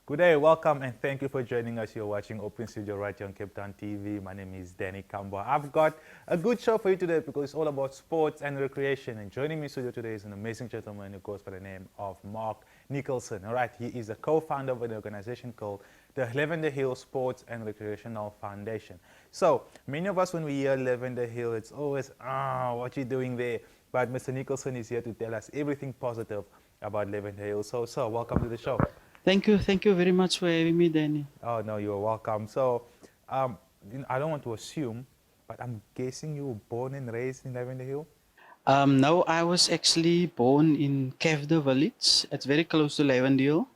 Good day, welcome, and thank you for joining us. You're watching Open Studio right here on Cape Town TV. My name is Danny Kamba. I've got a good show for you today because it's all about sports and recreation. And joining me in studio today is an amazing gentleman who goes by the name of Mark Nicolson. All right, he is the co-founder of an organization called the Lavender Hill Sports and Recreational Foundation. So many of us, when we hear Lavender Hill, it's always, what you doing there? But Mr. Nicholson is here to tell us everything positive about Lavender Hill. So, welcome to the show. Thank you very much for having me, Danny. Oh, no, you're welcome. So, um, I don't want to assume, but I'm guessing you were born and raised in Lavender Hill? No, I was actually born in Kevda village. It's very close to Lavendale,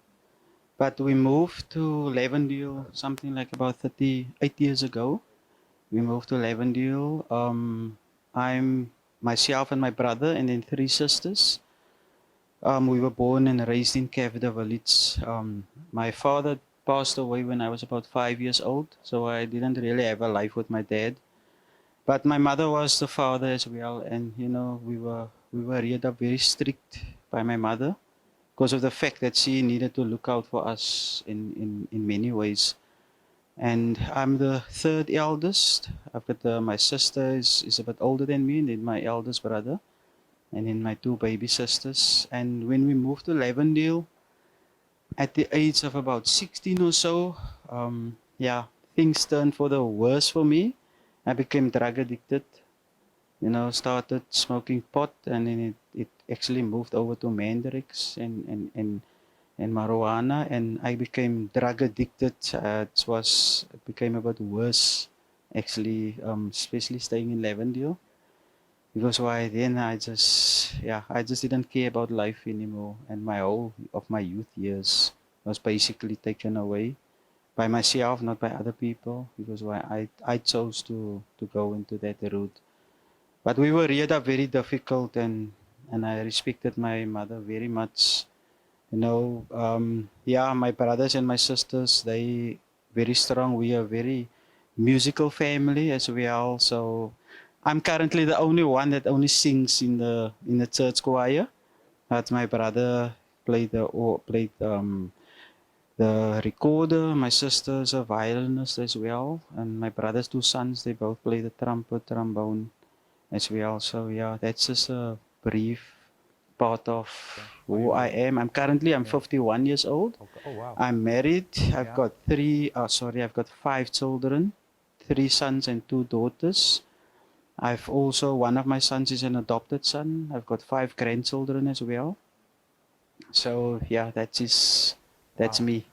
but we moved to Lavendale something like about 38 years ago. We moved to Lavendale. I'm myself and my brother, and then three sisters. We were born and raised in Kevda village. My father passed away when I was about 5 years old, so I didn't really have a life with my dad. But my mother was the father as well, and we were reared up very strict by my mother because of the fact that she needed to look out for us in many ways. And I'm the third eldest. I've got my sister is a bit older than me, and then my eldest brother, and then my two baby sisters. And when we moved to Lavendale at the age of about 16 or so, yeah, things turned for the worse for me. I became drug addicted, started smoking pot, and then it actually moved over to mandrakes and marijuana, and I became drug addicted. It became a bit worse, actually, especially staying in Lavendale. Because why then I just didn't care about life anymore, and my whole of my youth years was basically taken away by myself, not by other people, because why I chose to go into that route. But we were reared up very difficult, and I respected my mother very much. Yeah, my brothers and my sisters, they very strong. We are very musical family as well. So I'm currently the only one that only sings in the church choir. But my brother played the recorder. My sister's a violinist as well, and my brother's two sons, they both play the trumpet, trombone as well. So yeah, that's just a brief part of who I am. I'm 51 years old. Okay. Oh, wow. I'm married. I've Yeah. got I've got five children, three sons and two daughters. I've also, one of my sons is an adopted son. I've got five grandchildren as well. So yeah, that's Wow. me.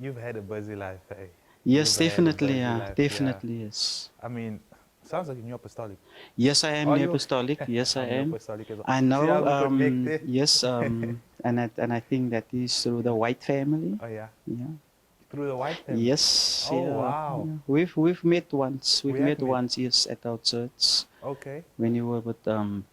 You've had a busy life, hey? You've Yes, had a definitely. busy Yeah, life, yeah. definitely. Yes. I mean, sounds like you're apostolic. Yes, I am Are you? apostolic. Yes, I I'm am. apostolic as well. I See how know. we connect there? Yes. And I think that is through the White family. Oh, yeah. Yeah. Through the white family. Yes. Oh, Yeah. wow. Yeah. We've met once. We've We have met met. once. Yes, at our church Okay. when you were with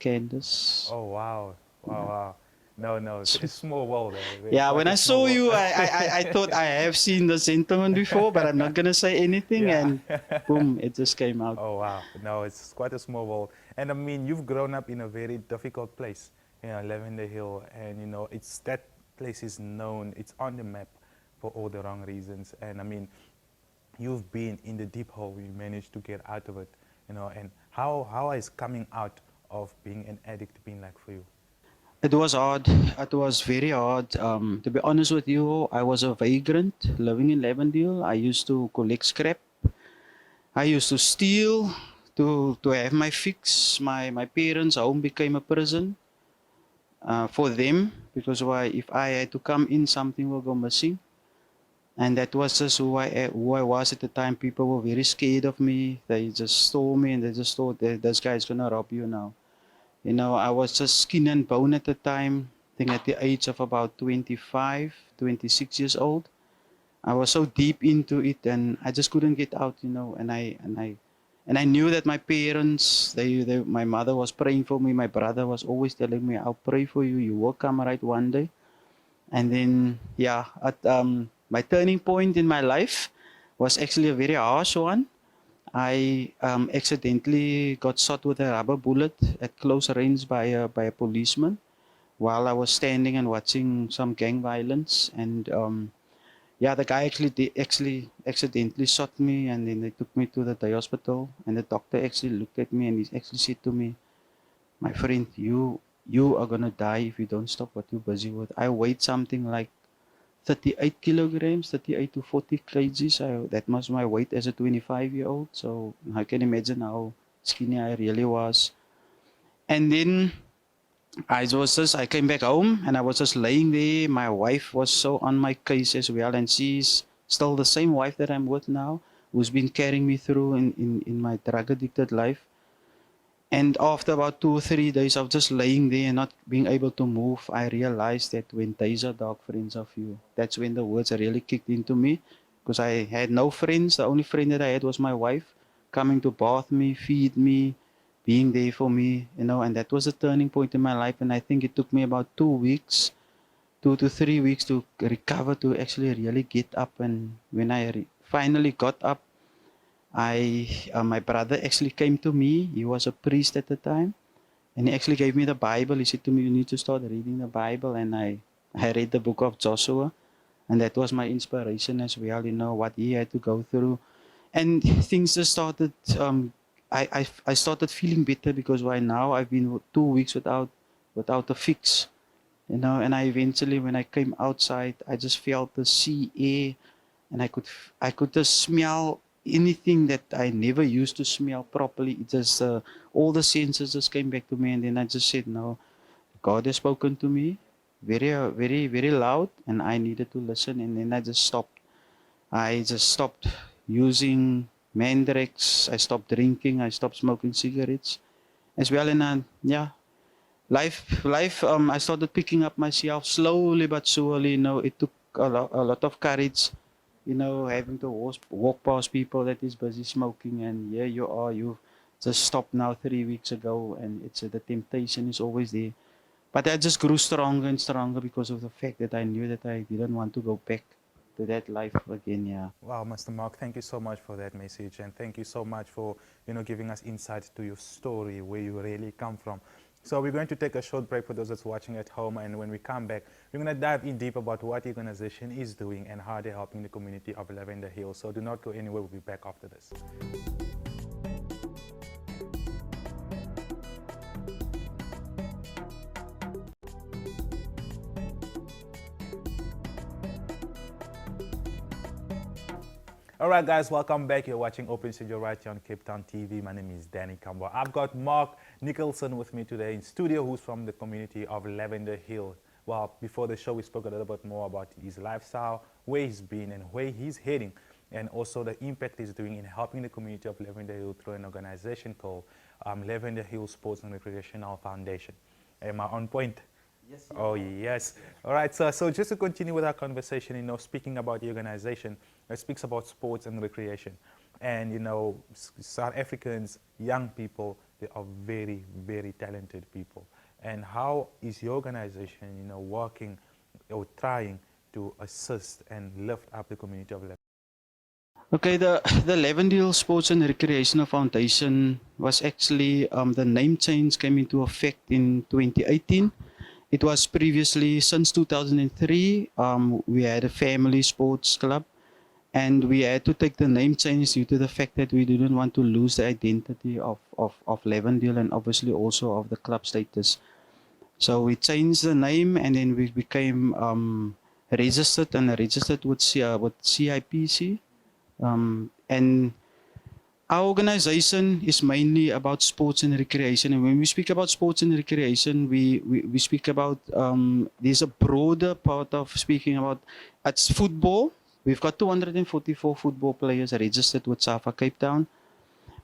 Candace. Oh, wow. Wow, Yeah. wow. No, no, it's a small world. Yeah. Quite When a I small saw world. you, I thought I have seen the gentleman before, but I'm not gonna say anything. Yeah. And boom, it just came out. Oh, wow. No, it's quite a small world. And I mean, you've grown up in a very difficult place, Lavender Hill. And, it's that place is known, it's on the map for all the wrong reasons. And I mean, you've been in the deep hole, you managed to get out of it, and how is coming out of being an addict been like for you? It was hard. It was very hard. To be honest with you, I was a vagrant living in Lavendale. I used to collect scrap. I used to steal to have my fix. My parents' home became a prison for them because why? If I had to come in, something will go missing. And that was just who I was at the time. People were very scared of me. They just stole me and they just thought that this guy's gonna rob you now. I was just skin and bone at the time. I think at the age of about 25, 26 years old. I was so deep into it and I just couldn't get out. And I knew that my parents, my mother was praying for me. My brother was always telling me, I'll pray for you. You will come right one day. And then, yeah, my turning point in my life was actually a very harsh one. I accidentally got shot with a rubber bullet at close range by a policeman while I was standing and watching some gang violence. And yeah, the guy actually accidentally shot me, and then they took me to the day hospital, and the doctor actually looked at me and he actually said to me, "My friend, you are gonna die if you don't stop what you're busy with." I weighed something like 38 kilograms, 38 to 40 kgs. That was my weight as a 25-year-old. So I can imagine how skinny I really was. And then I came back home and I was just laying there. My wife was so on my case as well, and she's still the same wife that I'm with now, who's been carrying me through in my drug addicted life. And after about 2 or 3 days of just laying there and not being able to move, I realized that when days are dark, friends are few. That's when the words really kicked into me, because I had no friends. The only friend that I had was my wife, coming to bath me, feed me, being there for me, and that was a turning point in my life. And I think it took me about 2 weeks, 2 to 3 weeks to recover, to actually really get up. And when I finally got up, my brother actually came to me. He was a priest at the time, and he actually gave me the Bible. He said to me, "You need to start reading the Bible." And I read the book of Joshua, and that was my inspiration as well. What he had to go through, and things just started. I started feeling better, because why now I've been 2 weeks without a fix. And I eventually, when I came outside, I just felt the sea air, and I could just smell anything that I never used to smell properly. It just all the senses just came back to me, and then I just said, "No, God has spoken to me, very very very loud, and I needed to listen." And then I just stopped. I just stopped using Mandrex. I stopped drinking. I stopped smoking cigarettes as well. And yeah, life. I started picking up myself slowly but surely. It took a lot of courage, having to walk past people that is busy smoking, and here you are, you've just stopped now 3 weeks ago, and it's the temptation is always there. But I just grew stronger and stronger, because of the fact that I knew that I didn't want to go back to that life again. Yeah. Wow, Mr. Mark, thank you so much for that message, and thank you so much for giving us insight to your story, where you really come from. So we're going to take a short break for those that's watching at home, and when we come back, we're going to dive in deep about what the organization is doing and how they're helping the community of Lavender Hill. So do not go anywhere. We'll be back after this. All right, guys, welcome back. You're watching Open Studio right here on Cape Town TV. My name is Danny Kambo. I've got Mark Nicolson with me today in studio, who's from the community of Lavender Hill. Well, before the show, we spoke a little bit more about his lifestyle, where he's been and where he's heading, and also the impact he's doing in helping the community of Lavender Hill through an organization called Lavender Hill Sports and Recreational Foundation. Am I on point? Yes. Oh, yes. All right, so just to continue with our conversation, speaking about the organization, it speaks about sports and recreation. And, South Africans, young people, they are very, very talented people. And how is your organization, working or trying to assist and lift up the community of Lebanon? Okay, the Lavendale Sports and Recreational Foundation was actually, the name change came into effect in 2018. It was previously, since 2003, we had a family sports club, and we had to take the name change due to the fact that we didn't want to lose the identity of Lavendale, and obviously also of the club status. So we changed the name, and then we became registered with CIPC. And our organization is mainly about sports and recreation. And when we speak about sports and recreation, we speak about, there's a broader part of speaking about, it's football. We've got 244 football players registered with SAFA Cape Town.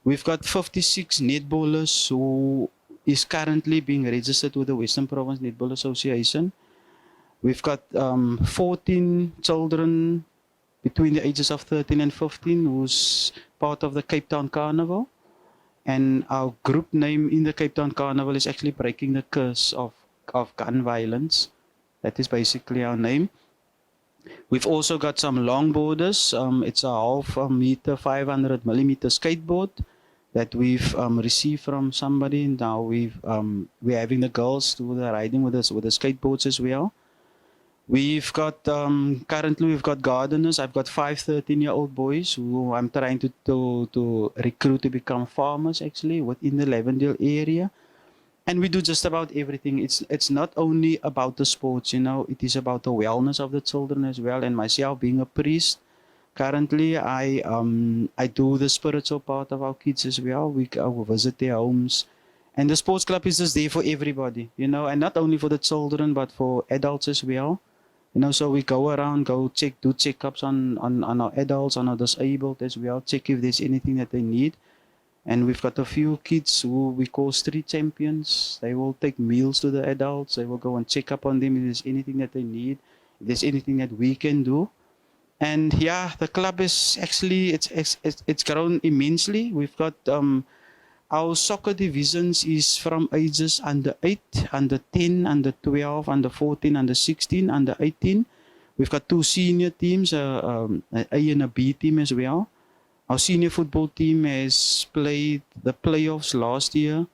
We've got 56 netballers who is currently being registered with the Western Province Netball Association. We've got 14 children between the ages of 13 and 15 who's part of the Cape Town Carnival. And our group name in the Cape Town Carnival is actually Breaking the Curse of Gun Violence. That is basically our name. We've also got some longboarders. It's a half a meter, 500 millimeter skateboard that we've received from somebody. Now we're having the girls do the riding with us with the skateboards as well. We've got currently we've got gardeners. I've got 5 13-year-old boys who I'm trying to recruit to become farmers actually within the Lavendale area. And we do just about everything. It's not only about the sports, it is about the wellness of the children as well. And myself being a priest, currently I do the spiritual part of our kids as well. We go visit their homes. And the sports club is just there for everybody, and not only for the children but for adults as well. So we go around, do checkups on our adults, on our disabled as well, check if there's anything that they need. And we've got a few kids who we call street champions. They will take meals to the adults. They will go and check up on them if there's anything that they need, if there's anything that we can do. And yeah, the club is actually it's grown immensely. We've got our soccer divisions is from ages under 8, under 10, under 12, under 14, under 16, under 18. We've got 2 senior teams, an A and a B team as well. Our senior football team has played the playoffs last year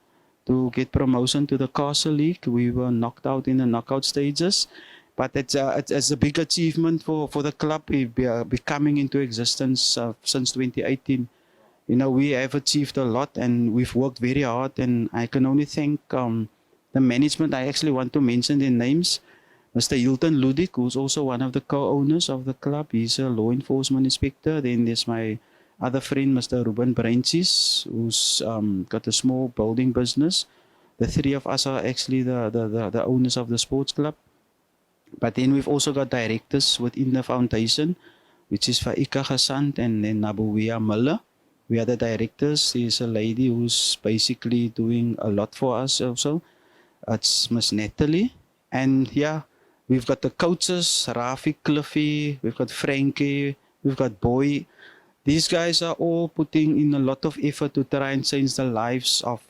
to get promotion to the Castle League. We were knocked out in the knockout stages, but it's a big achievement for the club becoming into existence since 2018. We have achieved a lot and we've worked very hard, and I can only thank the management. I actually want to mention their names. Mr. Hilton Ludik, who's also one of the co-owners of the club. He's a law enforcement inspector. Then there's my other friend, Mr. Ruben Branches, who's got a small building business. The 3 of us are actually the owners of the sports club. But then we've also got directors within the foundation, which is Faika Hassant and then Nabuwia Muller. We are the directors. There's a lady who's basically doing a lot for us also. It's Miss Natalie. And yeah, we've got the coaches, Rafi, Cliffy, we've got Frankie, we've got Boy. These guys are all putting in a lot of effort to try and change the lives of.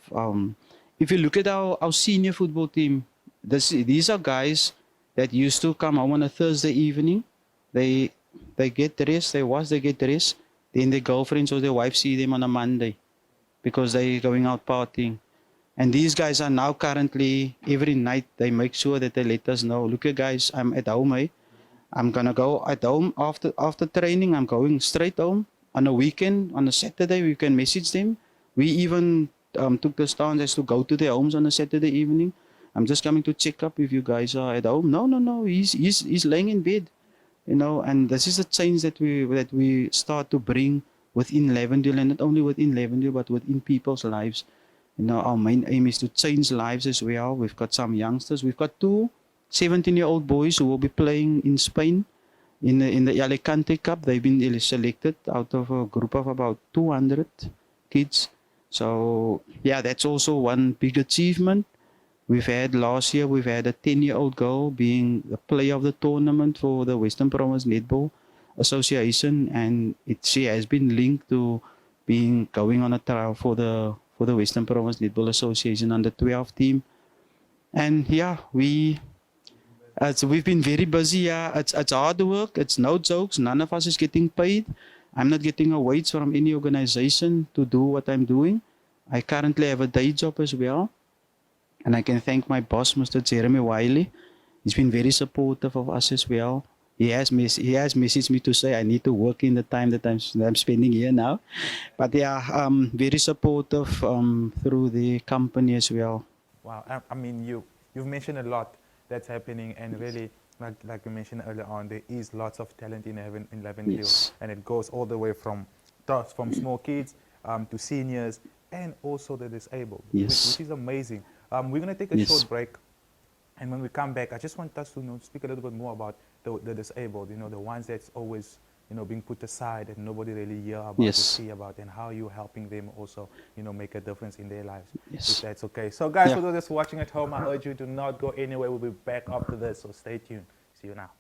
If you look at our senior football team, these are guys that used to come home on a Thursday evening. They get dressed, they wash, they get dressed. Then their girlfriends or their wives see them on a Monday because they're going out partying. And these guys are now currently, every night, they make sure that they let us know, look, guys, I'm at home, eh? I'm going to go at home after training. I'm going straight home. On a weekend, on a Saturday, we can message them. We even took the stance as to go to their homes on a Saturday evening. I'm just coming to check up if you guys are at home. No. He's laying in bed, and this is a change that we start to bring within Lavendale, and not only within Lavendale, but within people's lives. Our main aim is to change lives as well. We've got some youngsters. We've got 2 17-year-old boys who will be playing in Spain in the Alicante Cup. They've been selected out of a group of about 200 kids. So yeah, that's also one big achievement. Last year we've had a 10-year-old girl being the player of the tournament for the Western Province Netball Association, and she has been linked to going on a trial for the Western Province Netball Association under 12 team. And yeah, we've been very busy. Yeah, it's hard work. It's no jokes. None of us is getting paid. I'm not getting a wage from any organization to do what I'm doing. I currently have a day job as well. And I can thank my boss, Mr. Jeremy Wiley. He's been very supportive of us as well. He has messaged me to say I need to work in the time that I'm spending here now. But yeah, very supportive through the company as well. Wow, I mean, you've mentioned a lot that's happening, and really, like you mentioned earlier on, there is lots of talent in Lavendale, Yes. and it goes all the way from small kids to seniors, and also the disabled, Yes. which is amazing. We're going to take a Yes. short break, and when we come back, I just want us to speak a little bit more about the disabled, the ones that's always being put aside and nobody really hear about or Yes. see about, and how you're helping them also make a difference in their lives. Yes. If that's okay. So guys, Yeah. for those that's watching at home, I urge you to not go anywhere. We'll be back after this, so stay tuned. See you now.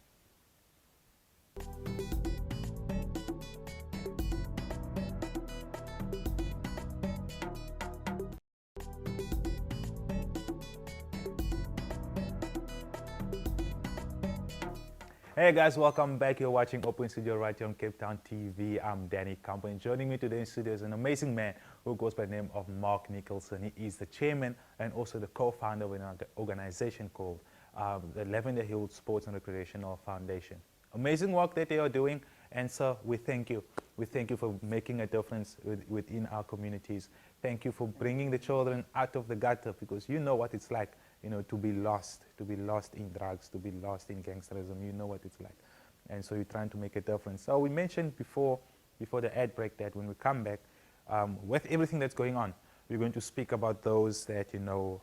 Hey guys, welcome back. You're watching Open Studio right here on Cape Town TV. I'm Danny Campo, and joining me today in studio is an amazing man who goes by the name of Mark Nicolson. He is the chairman and also the co-founder of an organization called the Lavender Hill Sports and Recreational Foundation. Amazing work that they are doing, and sir, we thank you. We thank you for making a difference within our communities. Thank you for bringing the children out of the gutter, because you know what it's like, to be lost in drugs, to be lost in gangsterism. You know what it's like, and so you're trying to make a difference. So we mentioned before the ad break that when we come back, with everything that's going on, we're going to speak about those that,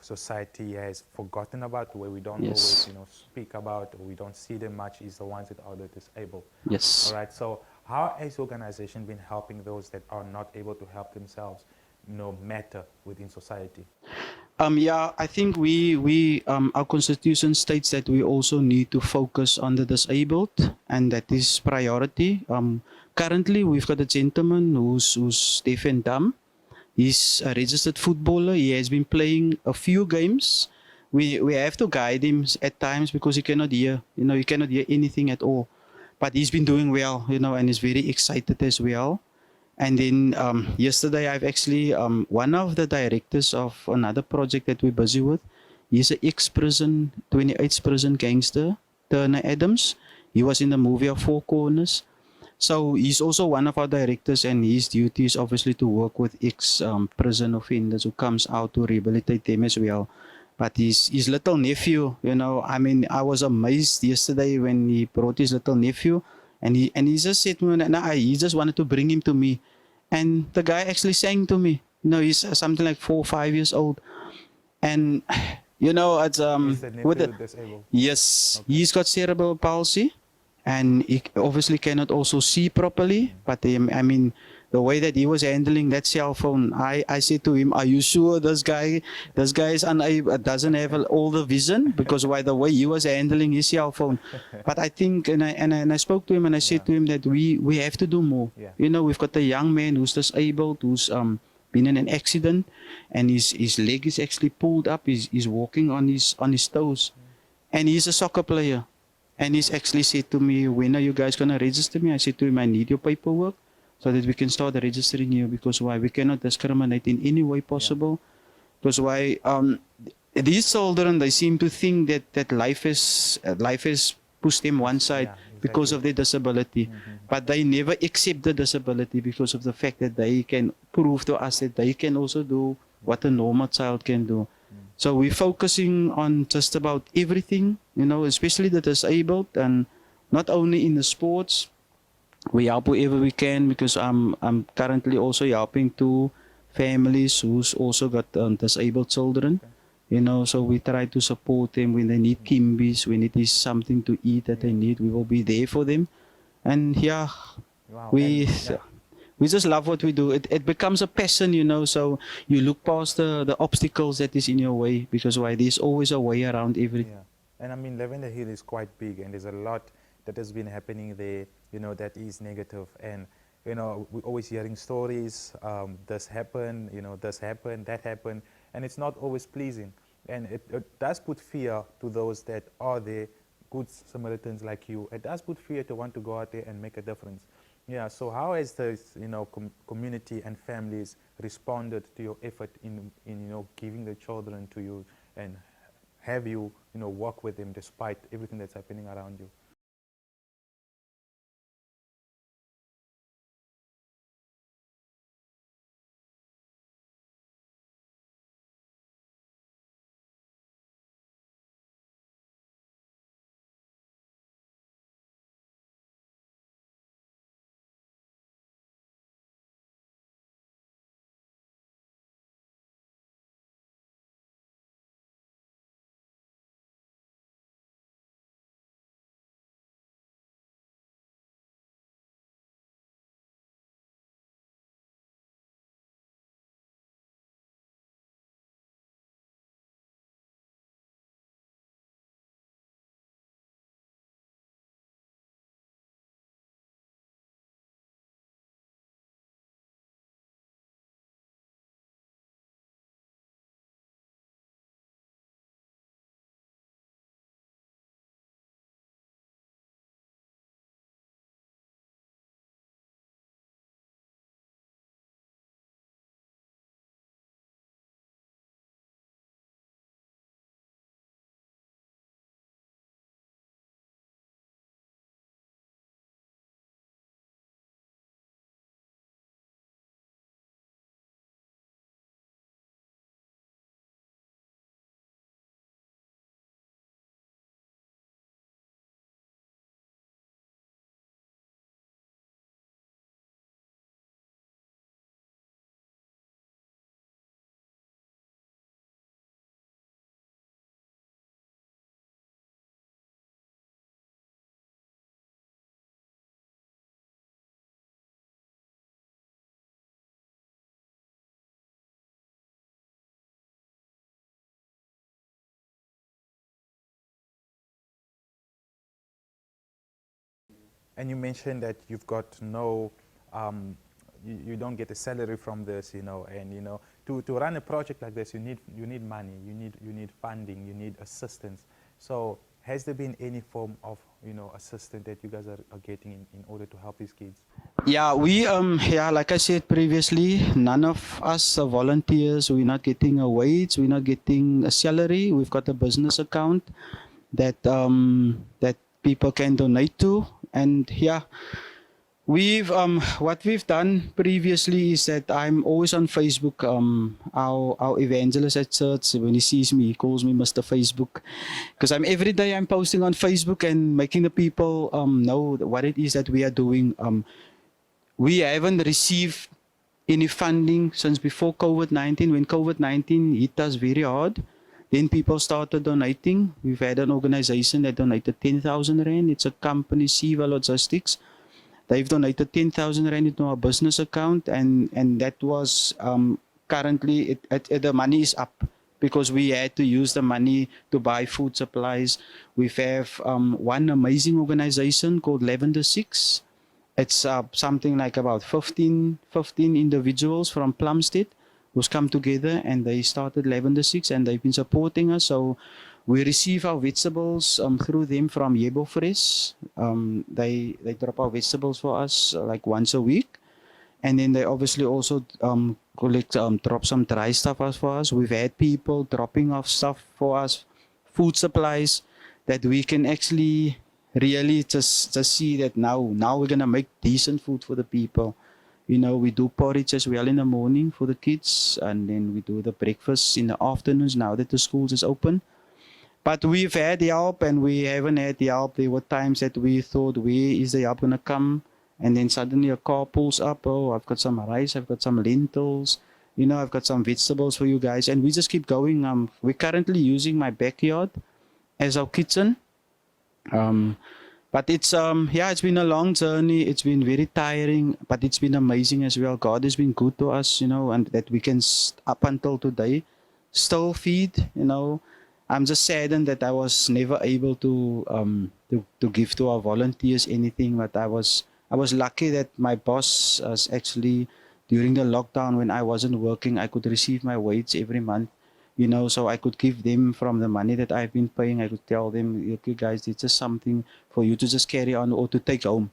society has forgotten about, where we don't always, Yes. speak about, or we don't see them much, is the ones that are the disabled. All Yes. right, so how has the organization been helping those that are not able to help themselves, matter within society? Yeah, I think our constitution states that we also need to focus on the disabled, and that is priority. Currently, we've got a gentleman who's deaf and dumb. He's a registered footballer. He has been playing a few games. We have to guide him at times because he cannot hear. He cannot hear anything at all. But he's been doing well, and he's very excited as well. And then yesterday, I've actually one of the directors of another project that we're busy with. He's an ex-prison, 28 prison gangster, Turner Adams. He was in the movie of Four Corners. So he's also one of our directors, and his duty is obviously to work with ex-prison offenders who comes out to rehabilitate them as well. But his little nephew, I mean, I was amazed yesterday when he brought his little nephew, and he just said to me, nah, he just wanted to bring him to me, and the guy actually sang to me. He's something like 4 or 5 years old, and it's Is the with the nephew disabled? yes, Okay. he's got cerebral palsy, and he obviously cannot also see properly. But I mean, the way that he was handling that cell phone, I said to him, "Are you sure this guy is unable, doesn't have all the vision? Because why the way he was handling his cell phone." But I think, and I spoke to him, and I said Yeah. to him that we have to do more. Yeah. We've got a young man who's disabled, who's been in an accident, and his leg is actually pulled up. He's walking on his toes, and he's a soccer player. And he's actually said to me, when are you guys going to register me? I said to him, I need your paperwork so that we can start registering you. Because why? We cannot discriminate in any way Yeah. possible. Because why? These children, they seem to think that life has pushed them one side Yeah, because exactly. of their disability. But they never accept the disability because of the fact that they can prove to us that they can also do what a normal child can do. So we're focusing on just about everything, especially the disabled, and not only in the sports. We help wherever we can, because I'm currently also helping two families who's also got disabled children. Okay. So we try to support them when they need kimbies, when it is something to eat that they Yeah. need. We will be there for them. And yeah, Wow. And we yeah. we just love what we do. It becomes a passion, so you look past the obstacles that is in your way, because why, there's always a way around everything. Yeah, and I mean, Lavender Hill is quite big, and there's a lot that has been happening there, that is negative. And, we're always hearing stories, this happened, this happened, that happened, and it's not always pleasing. And it does put fear to those that are there, good Samaritans like you. It does put fear to want to go out there and make a difference. Yeah, so how has the, community and families responded to your effort in giving the children to you, and have you, work with them despite everything that's happening around you? And you mentioned that you've got no, you don't get a salary from this, you know, and you know, to run a project like this, you need money, you need funding, you need assistance. So has there been any form of, you know, assistance that you guys are getting in order to help these kids? Yeah, yeah, like I said previously, none of us are volunteers. We're not getting a wage. We're not getting a salary. We've got a business account that people can donate to, and yeah, we've what we've done previously is that I'm always on Facebook. Our evangelist at church, when he sees me, he calls me Mr. Facebook, because every day I'm posting on Facebook and making the people know what it is that we are doing. We haven't received any funding since before COVID-19. When COVID-19 hit us very hard, then people started donating. We've had an organization that donated 10,000 Rand. It's a company, Siva Logistics. They've donated 10,000 Rand into our business account, and that was currently, the money is up because we had to use the money to buy food supplies. We have one amazing organization called Lavender 6. It's something like about 15 individuals from Plumstead who's come together, and they started Lavender 6, and they've been supporting us. So we receive our vegetables through them from Yebo Fresh. They drop our vegetables for us like once a week. And then they obviously also collect, drop some dry stuff for us. We've had people dropping off stuff for us, food supplies, that we can actually really just see that now we're gonna make decent food for the people. You know, we do porridge as well in the morning for the kids, and then we do the breakfast in the afternoons now that the schools is open. But we've had help and we haven't had help. There were times that we thought, where is the help gonna come? And then suddenly a car pulls up. Oh, I've got some rice, I've got some lentils, you know, I've got some vegetables for you guys. And we just keep going. We're currently using my backyard as our kitchen. But it's yeah, it's been a long journey. It's been very tiring, but it's been amazing as well. God has been good to us, you know, and that we can up until today still feed, you know. I'm just saddened that I was never able to give to our volunteers anything, but I was lucky that my boss actually, during the lockdown when I wasn't working, I could receive my wage every month, you know, so I could give them from the money that I've been paying. I could tell them, okay, guys, it's just something for you to just carry on or to take home.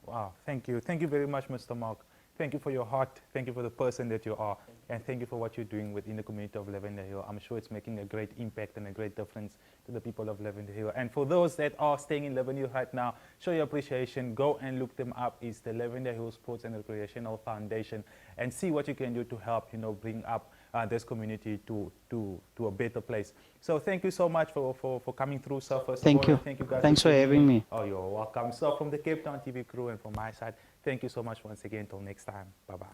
Wow, thank you. Thank you very much, Mr. Mark. Thank you for your heart. Thank you for the person that you are. And thank you for what you're doing within the community of Lavender Hill. I'm sure it's making a great impact and a great difference to the people of Lavender Hill. And for those that are staying in Lavender Hill right now, show your appreciation. Go and look them up. It's the Lavender Hill Sports and Recreational Foundation. And see what you can do to help, you know, bring up this community to a better place. So thank you so much for coming through, sir. First Thank of all, you. Thank you guys. Thanks for having me. Oh, you're welcome. So from the Cape Town TV crew and from my side, thank you so much once again. Till next time. Bye-bye.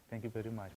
Thank you very much.